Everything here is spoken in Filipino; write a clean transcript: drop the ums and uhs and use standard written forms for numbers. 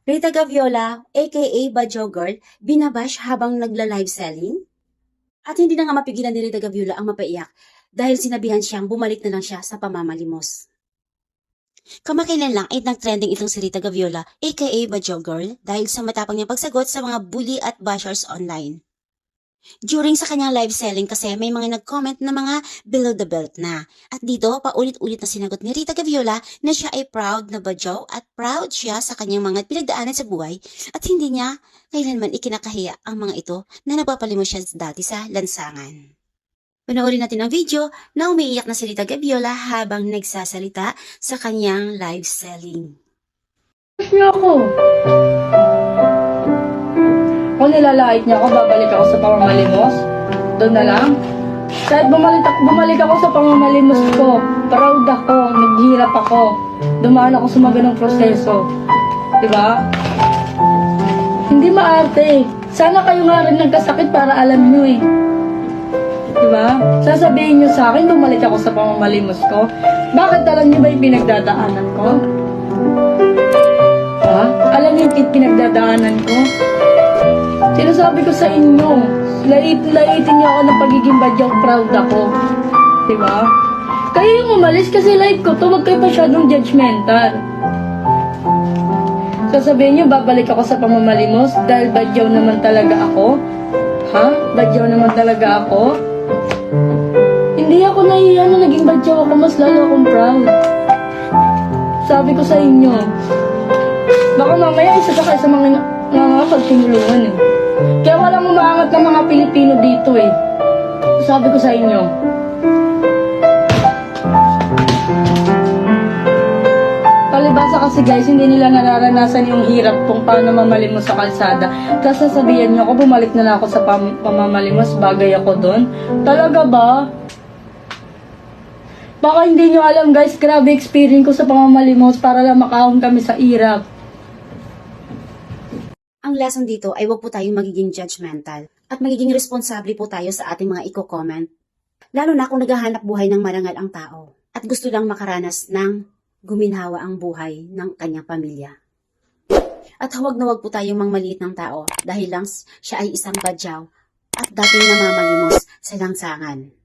Rita Gaviola, aka Badyaw Girl, binabash habang nagla-live selling? At hindi na nga mapigilan ni Rita Gaviola ang mapaiyak dahil sinabihan siyang bumalik na lang siya sa pamamalimos. Kamakailan lang ay nag-trending itong si Rita Gaviola, aka Badyaw Girl, dahil sa matapang niyang pagsagot sa mga bully at bashers online. During sa kanyang live selling kasi may mga nag-comment na mga below the belt na. At dito, paulit-ulit na sinagot ni Rita Gaviola na siya ay proud na badyaw at proud siya sa kanyang mga pinagdaanan sa buhay at hindi niya kailanman ikinakahiya ang mga ito na napapalimos siya dati sa lansangan. Panoorin natin ang video na umiiyak na si Rita Gaviola habang nagsasalita sa kanyang live selling. Niyo ako. Kung nilalait niya ako, babalik ako sa pamamalimos. Doon na lang. Kahit bumalik ako sa pamamalimos ko, proud ako, naghirap ako, dumaan ako sa mga ganong proseso. Diba? Hindi maarte. Sana kayo nga rin nagkasakit para alam nyo eh. Diba? Sasabihin nyo sa akin, bumalik ako sa pamamalimos ko. Bakit alam nyo ba yung pinagdadaanan ko? Ha? Alam niyo yung pinagdadaanan ko? Sinasabi ko sa inyo, laitin niyo ako ng pagiging badyaw, proud ako. Diba? Kayo yung umalis kasi live ko to, wag kayo masyadong judgmental. Sasabihin niyo, babalik ako sa pamamalimos dahil badyaw naman talaga ako? Ha? Badyaw naman talaga ako? Hindi ako nahiya na naging badyaw ako, mas lalo akong proud. Sabi ko sa inyo, baka mamaya isa pa kayo sa mga pagtinulungan eh. Kaya walang umaangat ng mga Pilipino dito eh. Sabi ko sa inyo. Palibasa kasi guys, hindi nila nararanasan yung hirap kung paano mamalimos sa kalsada. Tapos sasabihan nyo ako, bumalik na lang ako sa pamamalimos, bagay ako doon. Talaga ba? Baka hindi nyo alam guys, grabe experience ko sa pamamalimos para lang makahon kami sa hirap. Ang lesson dito ay huwag po tayong magiging judgmental at magiging responsable po tayo sa ating mga i-comment. Lalo na kung naghahanap buhay ng marangal ang tao at gusto lang makaranas ng guminhawa ang buhay ng kanyang pamilya. At huwag na huwag po tayong mangmaliit ng tao dahil lang siya ay isang badyaw at dating namamalimos sa langsangan.